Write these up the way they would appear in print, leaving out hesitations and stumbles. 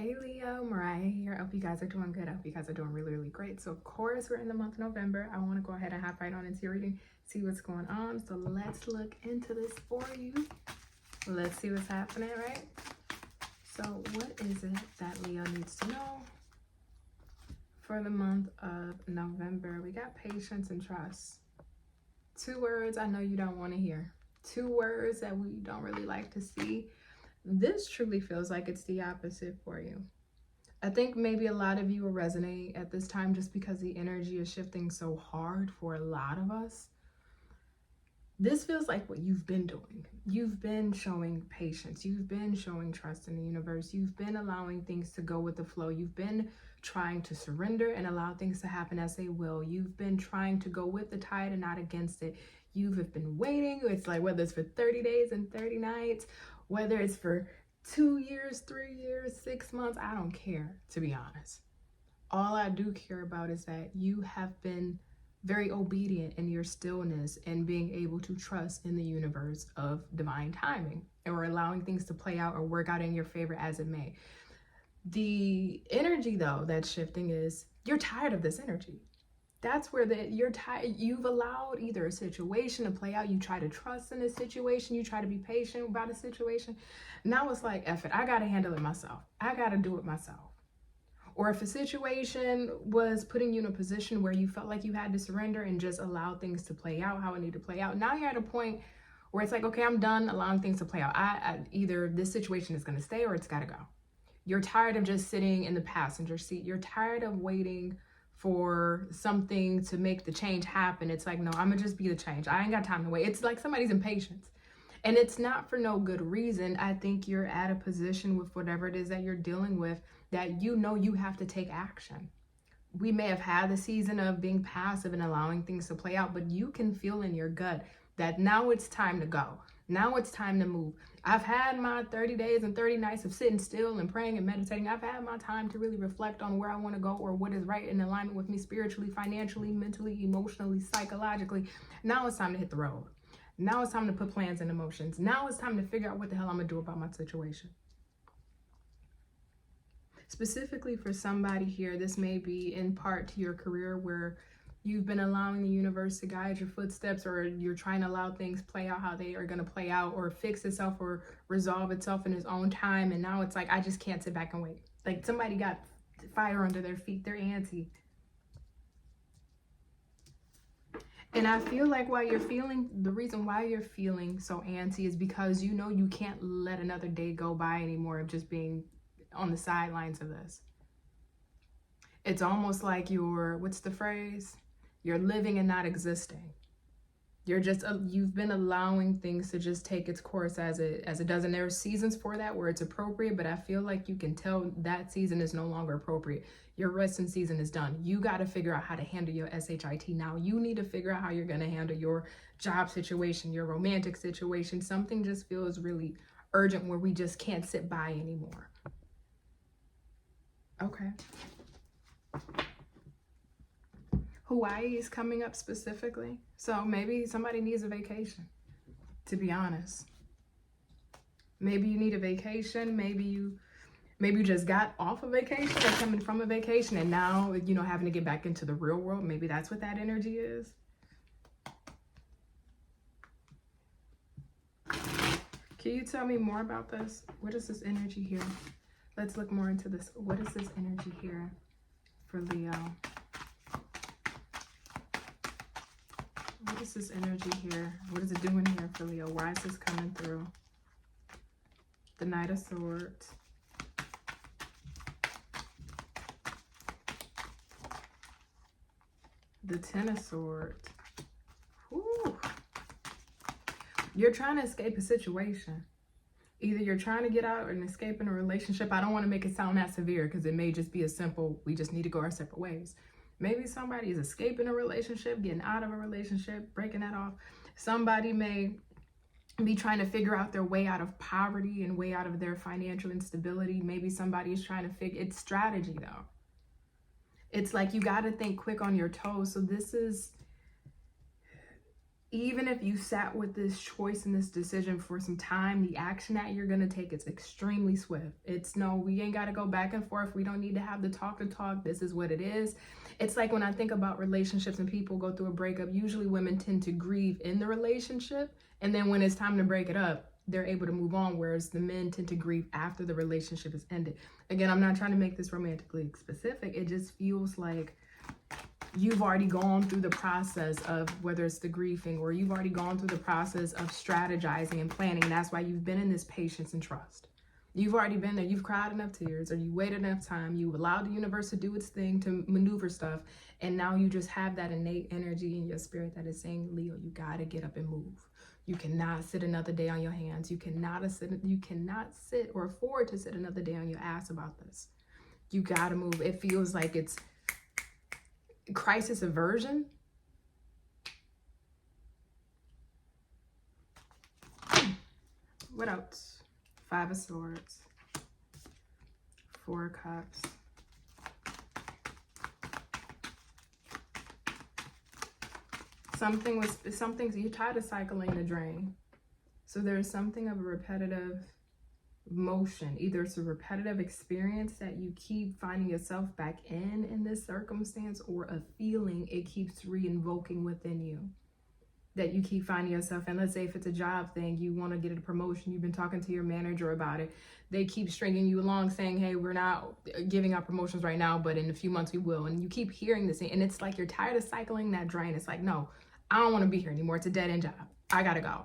Hey Leo, Mariah here. I hope you guys are doing good. I hope you guys are doing really, really great. So of course we're in the month of November. I want to go ahead and hop right on into your reading, see what's going on. So let's look into this for you. Let's see what's happening, right? So what is it that Leo needs to know for the month of November? We got patience and trust. Two words I know you don't want to hear. Two words that we don't really like to see. This truly feels like it's the opposite for you. I think maybe a lot of you will resonate at this time just because the energy is shifting so hard for a lot of us. This feels like what you've been doing. You've been showing patience. You've been showing trust in the universe. You've been allowing things to go with the flow. You've been trying to surrender and allow things to happen as they will. You've been trying to go with the tide and not against it. You've been waiting. It's like whether it's for 30 days and 30 nights, whether it's for 2 years, 3 years, 6 months, I don't care, to be honest. All I do care about is that you have been very obedient in your stillness and being able to trust in the universe of divine timing, or allowing things to play out or work out in your favor as it may. The energy, though, that's shifting is you're tired of this energy. That's where you're tired. You've allowed either a situation to play out. You try to trust in a situation. You try to be patient about a situation. Now it's like, F it. I got to handle it myself. I got to do it myself. Or if a situation was putting you in a position where you felt like you had to surrender and just allow things to play out how it needed to play out. Now you're at a point where it's like, okay, I'm done allowing things to play out. Either this situation is going to stay or it's got to go. You're tired of just sitting in the passenger seat. You're tired of waiting for something to make the change happen. It's like, no, I'm gonna just be the change. I ain't got time to wait. It's like somebody's impatient. And it's not for no good reason. I think you're at a position with whatever it is that you're dealing with that you know you have to take action. We may have had the season of being passive and allowing things to play out, but you can feel in your gut that now it's time to go. Now it's time to move. I've had my 30 days and 30 nights of sitting still and praying and meditating. I've had my time to really reflect on where I want to go or what is right in alignment with me spiritually, financially, mentally, emotionally, psychologically. Now it's time to hit the road. Now it's time to put plans and emotions. Now it's time to figure out what the hell I'm going to do about my situation. Specifically for somebody here, this may be in part to your career where you've been allowing the universe to guide your footsteps, or you're trying to allow things play out how they are going to play out, or fix itself or resolve itself in its own time. And now it's like, I just can't sit back and wait. Like somebody got fire under their feet. They're antsy. And I feel like the reason why you're feeling so antsy is because you know you can't let another day go by anymore of just being on the sidelines of this. It's almost like what's the phrase? You're living and not existing. You've been allowing things to just take its course as it does. And there are seasons for that where it's appropriate, but I feel like you can tell that season is no longer appropriate. Your resting season is done. You got to figure out how to handle your SHIT now. You need to figure out how you're going to handle your job situation, your romantic situation. Something just feels really urgent where we just can't sit by anymore. Okay. Hawaii is coming up specifically. So maybe somebody needs a vacation, to be honest. Maybe you need a vacation. Maybe you just got off a vacation or coming from a vacation and now, having to get back into the real world. Maybe that's what that energy is. Can you tell me more about this? What is this energy here? Let's look more into this. What is this energy here for Leo? What is this energy here? What is it doing here for Leo? Why is this coming through? The Knight of Swords. The Ten of Swords. Whew. You're trying to escape a situation. Either you're trying to get out and escape in a relationship. I don't want to make it sound that severe because it may just be as simple, we just need to go our separate ways. Maybe somebody is escaping a relationship, getting out of a relationship, breaking that off. Somebody may be trying to figure out their way out of poverty and way out of their financial instability. Maybe somebody is trying to it's strategy though. It's like you got to think quick on your toes. So this is even if you sat with this choice and this decision for some time, the action that you're going to take is extremely swift. It's no, we ain't got to go back and forth. We don't need to have the talk to talk. This is what it is. It's like when I think about relationships and people go through a breakup, usually women tend to grieve in the relationship. And then when it's time to break it up, they're able to move on. Whereas the men tend to grieve after the relationship is ended. Again, I'm not trying to make this romantically specific. It just feels like you've already gone through the process of whether it's the grieving, or you've already gone through the process of strategizing and planning. And that's why you've been in this patience and trust. You've already been there. You've cried enough tears, or you waited enough time. You allowed the universe to do its thing to maneuver stuff. And now you just have that innate energy in your spirit that is saying, Leo, you got to get up and move. You cannot sit another day on your hands. You cannot sit or afford to sit another day on your ass about this. You got to move. It feels like it's crisis aversion. What else? 5 of Swords, 4 of Cups, something you're tired of cycling the drain. So there's something of a repetitive motion. Either it's a repetitive experience that you keep finding yourself back in this circumstance, or a feeling it keeps re-invoking within you that you keep finding yourself. And let's say if it's a job thing, you want to get a promotion, you've been talking to your manager about it, they keep stringing you along saying, hey, we're not giving out promotions right now, but in a few months we will. And you keep hearing this, and it's like you're tired of cycling that drain. It's like, no, I don't want to be here anymore. It's a dead-end job. I gotta go.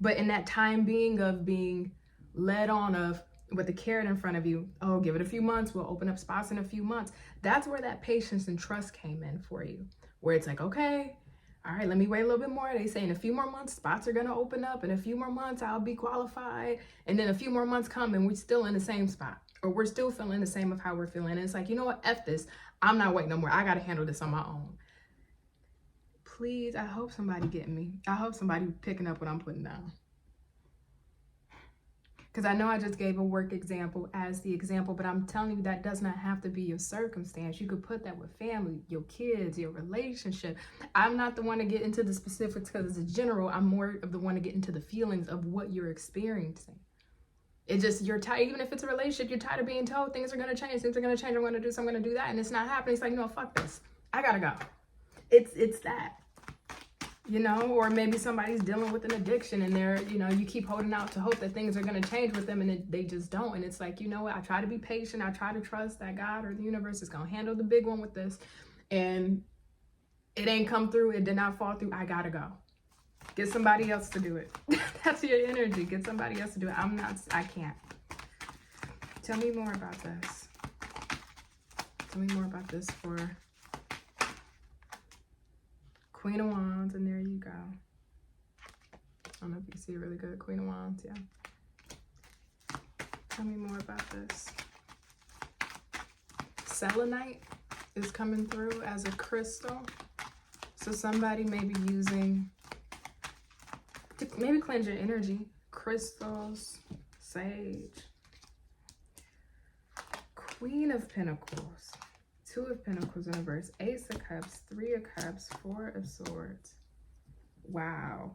But in that time being of being led on of with the carrot in front of you, oh, give it a few months, we'll open up spots in a few months. That's where that patience and trust came in for you, where it's like, okay, all right, let me wait a little bit more. They say in a few more months, spots are gonna open up. In a few more months, I'll be qualified. And then a few more months come and we're still in the same spot, or we're still feeling the same of how we're feeling. And it's like, you know what, F this, I'm not waiting no more. I gotta handle this on my own. Please, I hope somebody getting me. I hope somebody picking up what I'm putting down. Because I know I just gave a work example as the example, but I'm telling you that does not have to be your circumstance. You could put that with family, your kids, your relationship. I'm not the one to get into the specifics because it's general. I'm more of the one to get into the feelings of what you're experiencing. It's just, you're tired, even if it's a relationship, you're tired of being told things are going to change, I'm going to do this, I'm going to do that, and it's not happening. It's like, no, fuck this. I got to go. It's that. You know, or maybe somebody's dealing with an addiction and they're, you know, you keep holding out to hope that things are going to change with them, and they just don't. And it's like, you know what, I try to be patient. I try to trust that God or the universe is going to handle the big one with this. And it ain't come through. It did not fall through. I got to go. Get somebody else to do it. That's your energy. Get somebody else to do it. I can't. Tell me more about this. Tell me more about this for Queen of Wands, and there you go. I don't know if you can see it really good. Queen of Wands, yeah. Tell me more about this. Selenite is coming through as a crystal. So somebody may be using, to maybe cleanse your energy, crystals, sage. Queen of Pentacles. 2 of Pentacles in reverse, Ace of Cups, 3 of Cups, 4 of Swords. Wow.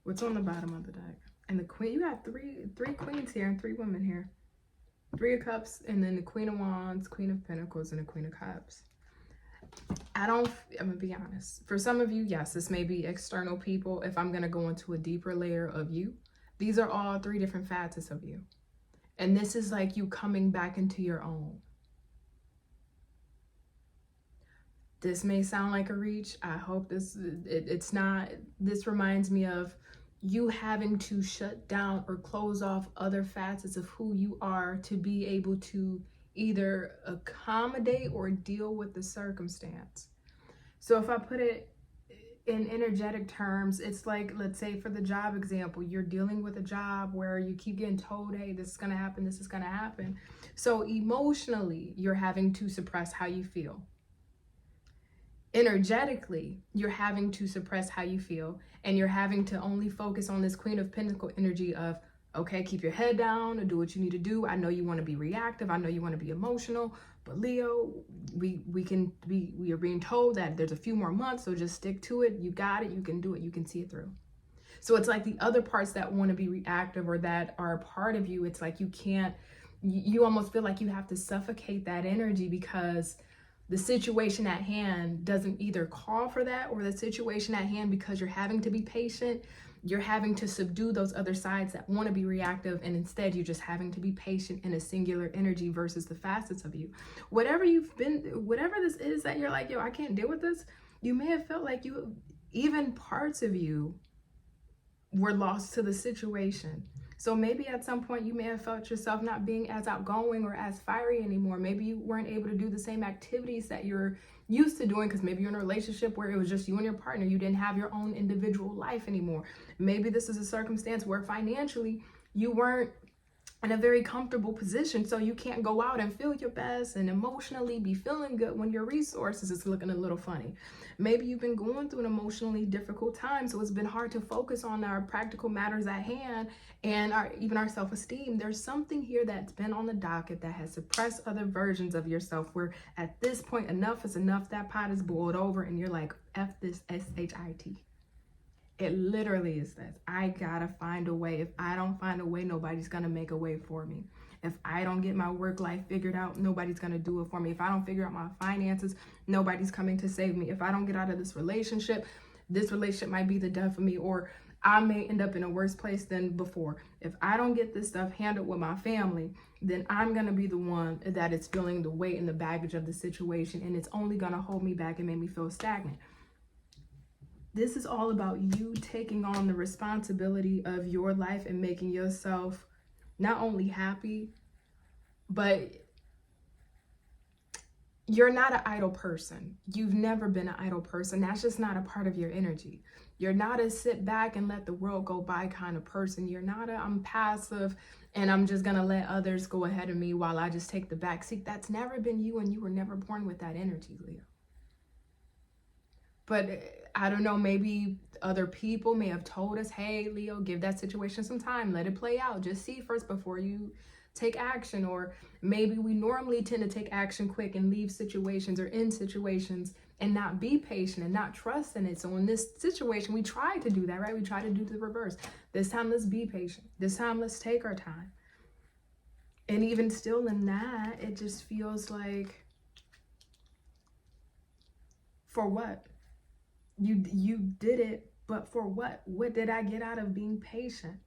What's on the bottom of the deck? And the Queen, you got three queens here and 3 women here. 3 of Cups, and then the Queen of Wands, Queen of Pentacles, and the Queen of Cups. I'm gonna be honest. For some of you, yes, this may be external people. If I'm gonna go into a deeper layer of you, these are all 3 different facets of you. And this is like you coming back into your own. This may sound like a reach. I hope it's not. This reminds me of you having to shut down or close off other facets of who you are to be able to either accommodate or deal with the circumstance. So if I put it in energetic terms, it's like, let's say for the job example, you're dealing with a job where you keep getting told, hey, this is going to happen, this is going to happen. So emotionally, you're having to suppress how you feel. Energetically, you're having to suppress how you feel, and you're having to only focus on this Queen of Pentacles energy of, Okay, keep your head down and do what you need to do. I know you want to be reactive. I know you want to be emotional. But Leo, we are being told that there's a few more months, so just stick to it. You got it. You can do it. You can see it through. So it's like the other parts that want to be reactive or that are a part of you, it's like you can't, you almost feel like you have to suffocate that energy because the situation at hand doesn't either call for that, or the situation at hand, because you're having to be patient, you're having to subdue those other sides that want to be reactive, and instead you're just having to be patient in a singular energy versus the facets of you. Whatever this is that you're like, yo, I can't deal with this, you may have felt like even parts of you were lost to the situation. So maybe at some point you may have felt yourself not being as outgoing or as fiery anymore. Maybe you weren't able to do the same activities that you're used to doing because maybe you're in a relationship where it was just you and your partner. You didn't have your own individual life anymore. Maybe this is a circumstance where financially you weren't in a very comfortable position, so you can't go out and feel your best and emotionally be feeling good when your resources is looking a little funny. Maybe you've been going through an emotionally difficult time, so it's been hard to focus on our practical matters at hand and even our self-esteem. There's something here that's been on the docket that has suppressed other versions of yourself, where at this point enough is enough. That pot is boiled over and you're like, F this SHIT. It literally is this. I gotta find a way. If I don't find a way, nobody's gonna make a way for me. If I don't get my work life figured out, nobody's gonna do it for me. If I don't figure out my finances, nobody's coming to save me. If I don't get out of this relationship might be the death of me, or I may end up in a worse place than before. If I don't get this stuff handled with my family, then I'm gonna be the one that is feeling the weight and the baggage of the situation, and it's only gonna hold me back and make me feel stagnant. This is all about you taking on the responsibility of your life and making yourself not only happy, but you're not an idle person. You've never been an idle person. That's just not a part of your energy. You're not a sit back and let the world go by kind of person. You're not I'm passive and I'm just going to let others go ahead of me while I just take the back seat. That's never been you, and you were never born with that energy, Leo. But I don't know, maybe other people may have told us, hey, Leo, give that situation some time. Let it play out. Just see first before you take action. Or maybe we normally tend to take action quick and leave situations or in situations and not be patient and not trust in it. So in this situation, we try to do that, right? We try to do the reverse. This time, let's be patient. This time, let's take our time. And even still in that, it just feels like, for what? You did it, but for what? What did I get out of being patient?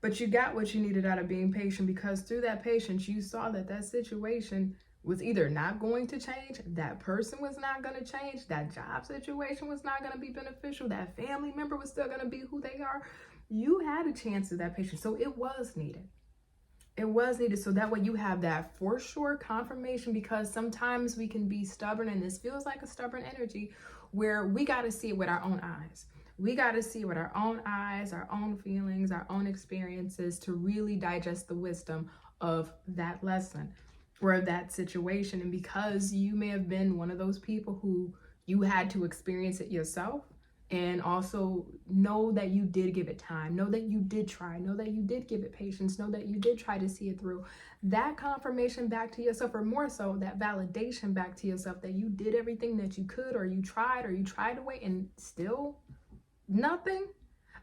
But you got what you needed out of being patient, because through that patience, you saw that that situation was either not going to change, that person was not going to change, that job situation was not going to be beneficial, that family member was still going to be who they are. You had a chance of that patience, so it was needed. It was needed, so that way you have that for sure confirmation, because sometimes we can be stubborn, and this feels like a stubborn energy where we got to see it with our own eyes. We got to see it with our own eyes, our own feelings, our own experiences to really digest the wisdom of that lesson or of that situation. And because you may have been one of those people who you had to experience it yourself, and also know that you did give it time, know that you did try, know that you did give it patience, know that you did try to see it through. That confirmation back to yourself, or more so, that validation back to yourself that you did everything that you could, or you tried to wait and still nothing.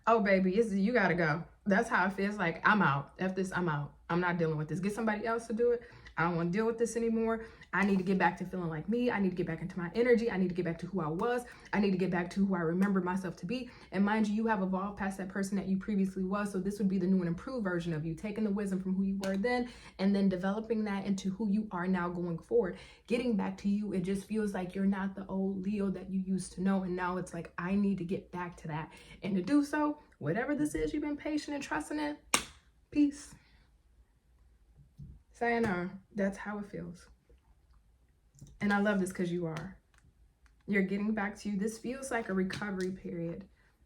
Oh, baby, you gotta go. That's how it feels. Like, I'm out. F this, I'm out. I'm not dealing with this. Get somebody else to do it. I don't want to deal with this anymore. I need to get back to feeling like me. I need to get back into my energy. I need to get back to who I was. I need to get back to who I remember myself to be. And mind you, you have evolved past that person that you previously was. So this would be the new and improved version of you, taking the wisdom from who you were then and then developing that into who you are now going forward. Getting back to you, it just feels like you're not the old Leo that you used to know. And now it's like, I need to get back to that. And to do so, whatever this is you've been patient and trusting in, peace. Sayonara. That's how it feels. And I love this because you are. You're getting back to you. This feels like a recovery period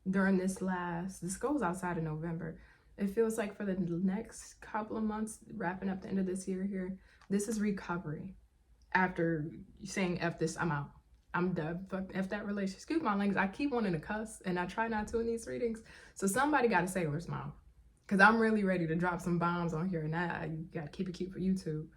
during this goes outside of November. It feels like for the next couple of months, wrapping up the end of this year here, this is recovery. After saying, F this, I'm out. I'm done. Fuck F that relationship. Excuse my language. I keep wanting to cuss and I try not to in these readings. So somebody got a sailor's mouth. Because I'm really ready to drop some bombs on here and you got to keep it cute for YouTube.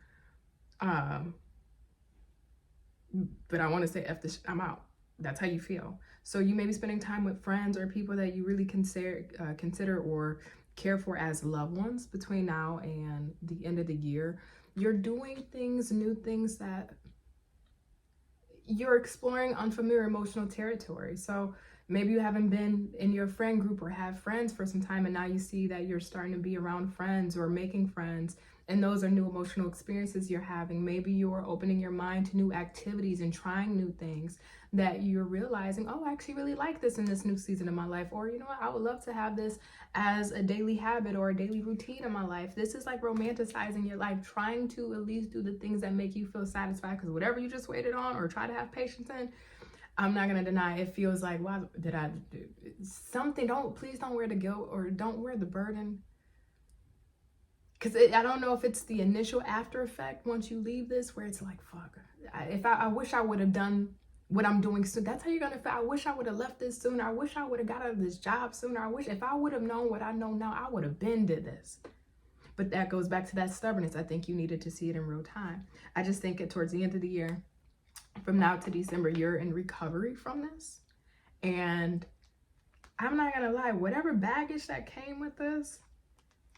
But I want to say F this, I'm out. That's how you feel. So you may be spending time with friends or people that you really consider or care for as loved ones between now and the end of the year. You're doing things, new things that you're exploring unfamiliar emotional territory. So maybe you haven't been in your friend group or have friends for some time, and now you see that you're starting to be around friends or making friends, and those are new emotional experiences you're having. Maybe you're opening your mind to new activities and trying new things that you're realizing, oh, I actually really like this in this new season of my life. Or, you know what, I would love to have this as a daily habit or a daily routine in my life. This is like romanticizing your life, trying to at least do the things that make you feel satisfied, because whatever you just waited on or try to have patience in, I'm not going to deny it feels like, why did I do something? Please don't wear the guilt or don't wear the burden. Because I don't know if it's the initial after effect once you leave this where it's like, fuck, I wish I would have done what I'm doing soon. That's how you're going to feel. I wish I would have left this sooner. I wish I would have got out of this job sooner. I wish if I would have known what I know now, I would have been did this. But that goes back to that stubbornness. I think you needed to see it in real time. I just think towards the end of the year, from now to December, you're in recovery from this. And I'm not going to lie, whatever baggage that came with this,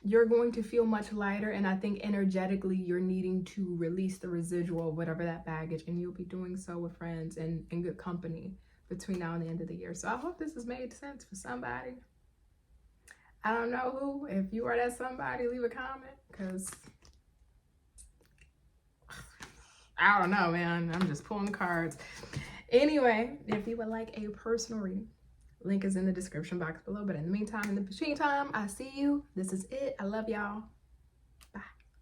you're going to feel much lighter. And I think energetically, you're needing to release the residual of whatever that baggage, and you'll be doing so with friends and in good company between now and the end of the year. So I hope this has made sense for somebody. I don't know who. If you are that somebody, leave a comment, because I don't know, man. I'm just pulling cards. Anyway, if you would like a personal reading, link is in the description box below. But in the meantime, in the between time, I see you. This is it. I love y'all.